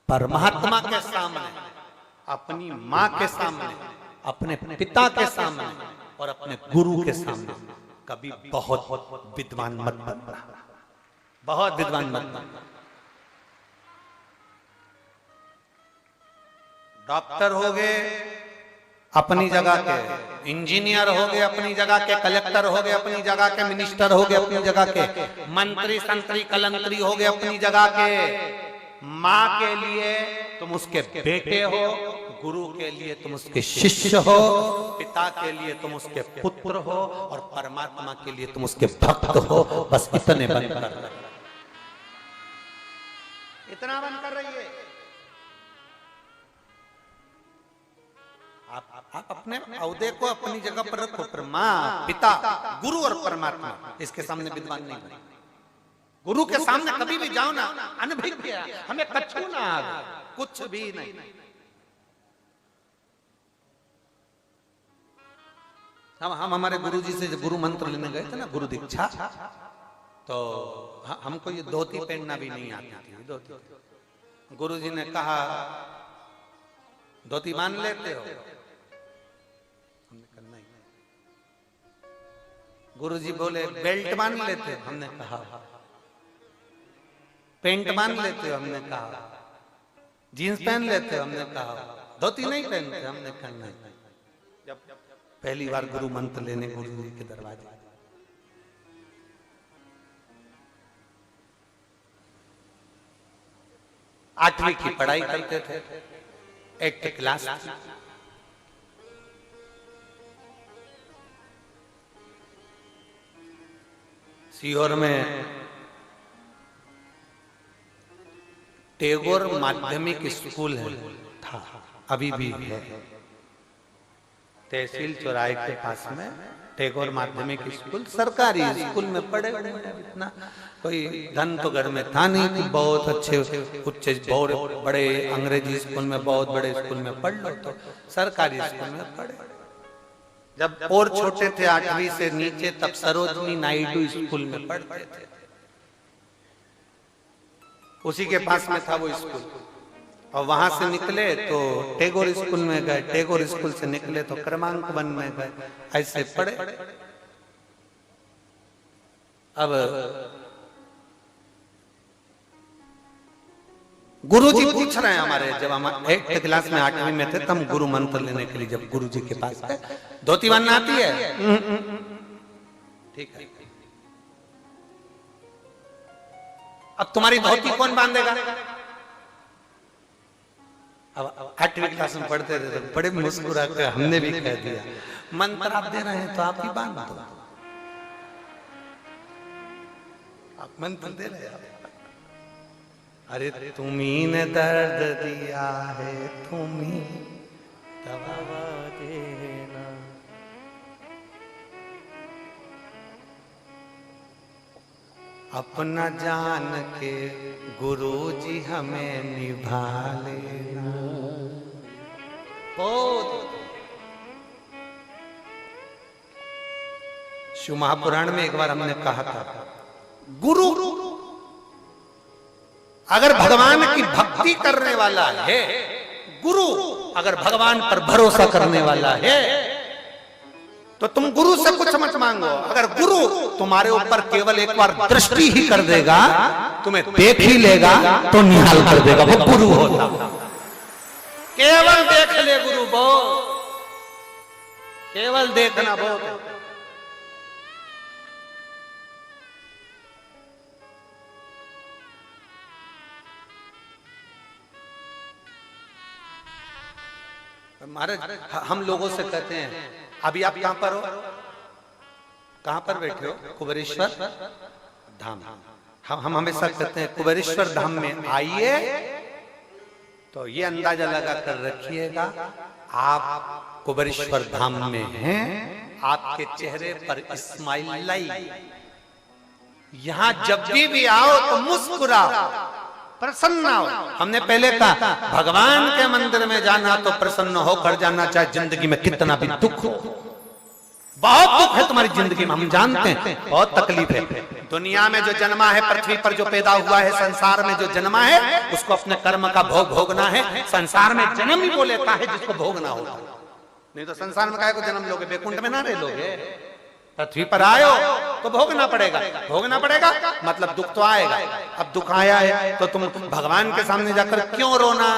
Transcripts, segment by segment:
परमात्मा के सामने, अपनी माँ के सामने, अपने पिता के सामने और अपने गुरु के सामने कभी बहुत विद्वान मत बनना, बहुत विद्वान मत बनना। डॉक्टर हो गए अपनी जगह के, इंजीनियर हो गए अपनी जगह के, कलेक्टर हो गए अपनी जगह के, मिनिस्टर हो गए अपनी जगह के, मंत्री संतरी कलंतरी हो गए अपनी जगह के। माँ के लिए तुम उसके बेटे हो, गुरु के लिए तुम उसके शिष्य हो, पिता के लिए तुम उसके पुत्र हो और परमात्मा के लिए तुम उसके भक्त हो। बस इतने बनकर, इतना बनकर रहिए। आप अपने औहदे को अपनी जगह पर रखो, पर माँ, पिता, गुरु और परमात्मा इसके सामने विद्वान नहीं बने। गुरु के सामने कभी भी जाओ ना अनभिज्ञ, हमें कछु ना आवे, कुछ भी नहीं। हम हमारे गुरु जी से गुरु मंत्र लेने गए थे ना, गुरु दीक्षा, तो हमको ये धोती पहनना भी नहीं आती थी। धोती गुरु जी ने कहा धोती मान लेते हो? हमने कहा नहीं। गुरु जी बोले बेल्ट मान लेते हो? हमने कहा। पेंट मान लेते हो? हमने कहा। जीन्स पहन लेते हो? हमने कहा। धोती नहीं पहनते? हमने कहा नहीं। जब पहली बार गुरु मंत्र लेने गुरु जी के दरवाजे, आठवीं की पढ़ाई करते थे, 8th क्लास, सीहोर में टैगोर माध्यमिक स्कूल है, था, अभी भी है, तहसील चौराहे के पास में टैगोर माध्यमिक स्कूल, सरकारी स्कूल में पढ़े। इतना कोई धन तो घर में था नहीं कि बहुत अच्छे उच्च बहुत बड़े अंग्रेजी स्कूल में, बहुत बड़े स्कूल में पढ़ लो, तो सरकारी स्कूल में पढ़े। जब और छोटे थे 8वीं से नीचे, तब सरोजनी नायडू स्कूल में पढ़ते थे, उसी के पास में था वो स्कूल। और वहां से निकले तो टैगोर स्कूल में गए, टैगोर स्कूल से निकले तो क्रमांक 1 में गए, ऐसे पढ़े। अब गुरु जी पूछ रहे हैं हमारे, जब हम 8th क्लास में 8वीं में थे, तब गुरु मंत्र लेने के लिए जब गुरु जी के पास गए, धोती बांधना आती है? ठीक है। अब तुम्हारी धोती कौन बांधेगा? अब 8वीं क्लास में पढ़ते थे तो बड़े मुस्कुरा के हमने भी कह दिया, मंत्र आप दे रहे हैं तो आप ही बांध दो, आप मंत्र दे रहे हैं। अरे तुम्ही ने दर्द दिया है, तुम्ही दवा देना। अपना जान के गुरु जी हमें निभा लेना। बहुत शिव महापुराण में एक बार हमने कहा था, गुरु अगर भगवान की भक्ति करने वाला है, गुरु अगर भगवान पर भरोसा करने वाला है, तो तुम गुरु से कुछ मत मांगो। अगर गुरु तुम्हारे ऊपर केवल एक बार दृष्टि ही कर देगा, तुम्हें देख ही लेगा तो निहाल कर देगा, वो गुरु होता। केवल देख ले गुरु, बहुत केवल देखना बहुत है। महाराज हम लोगों से कहते हैं, अभी आप कहां पर हो? कहां पर बैठे हो? कुबेरेश्वर धाम। हम हमेशा कहते हैं कुबेरेश्वर धाम में आइए, तो ये अंदाजा लगा कर रखिएगा आप कुबेरेश्वर धाम में हैं, आपके चेहरे पर स्माइल लाई। यहां जब भी आओ तो मुस्कुराओ, प्रसन्न हो। हमने पहले कहा भगवान के मंदिर में जाना तो प्रसन्न होकर जाना, चाहे जिंदगी में कितना भी दुख हो। बहुत दुख है तुम्हारी जिंदगी में, हम जानते हैं, बहुत तकलीफ है, दुनिया में जो जन्मा है, पृथ्वी पर जो पैदा हुआ है, संसार में जो जन्मा है, उसको अपने कर्म का भोग भोगना है। संसार में जन्म ही वो लेता है जिसको भोगना होता, नहीं तो संसार में काहे को जन्म लोगे, बैकुंठ में ना रह लोगे। पृथ्वी पर आयो तो भोगना पड़ेगा, भोगना पड़ेगा मतलब दुख तो आएगा। अब दुख आया है तो तुम भगवान के सामने जाकर क्यों रोना?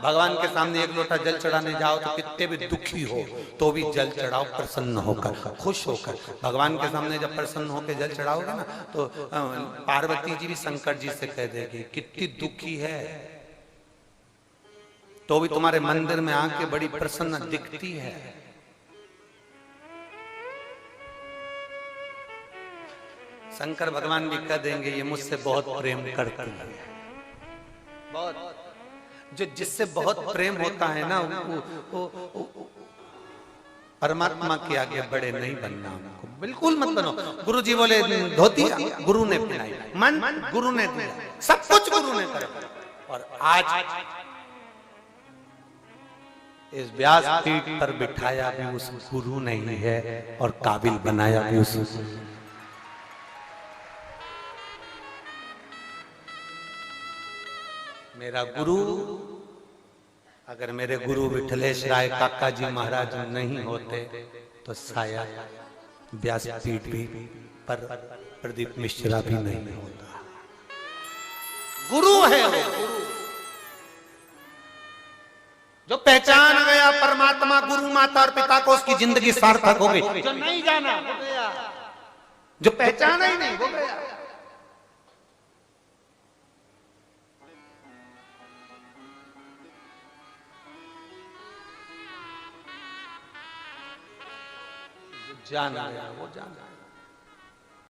भगवान के सामने एक लोटा जल चढ़ाने जाओ तो कितने भी दुखी हो तो भी जल चढ़ाओ प्रसन्न होकर, खुश होकर। भगवान के सामने जब प्रसन्न होकर जल चढ़ाओगे ना तो पार्वती जी भी शंकर जी से कह देगी कितनी दुखी है तो भी तुम्हारे मंदिर में आके बड़ी प्रसन्न दिखती है। शंकर भगवान भी कह देंगे ये मुझसे बहुत प्रेम करती है। बहुत जो जिससे बहुत प्रेम होता है ना वो परमात्मा के आगे बड़े नहीं बनना, उनको बिल्कुल मत बनो। गुरु जी बोले धोती गुरु ने पहनाई, मन गुरु ने दिया, सब कुछ गुरु ने करा। और आज इस व्यास पीठ पर बिठाया भी उस गुरु ने ही है और काबिल बनाया भी उस मेरा गुरु। अगर मेरे गुरु विठलेश राय काका जी महाराज नहीं होते तो शायद व्यासपीठ भी पर प्रदीप मिश्रा भी नहीं होता। गुरु है वो गुरु जो पहचान गया परमात्मा गुरु माता और पिता को, उसकी जिंदगी सार्थक हो गई। जो नहीं जाना वो गया, जो पहचाना ही नहीं वो गया। जाना गया वो जाना।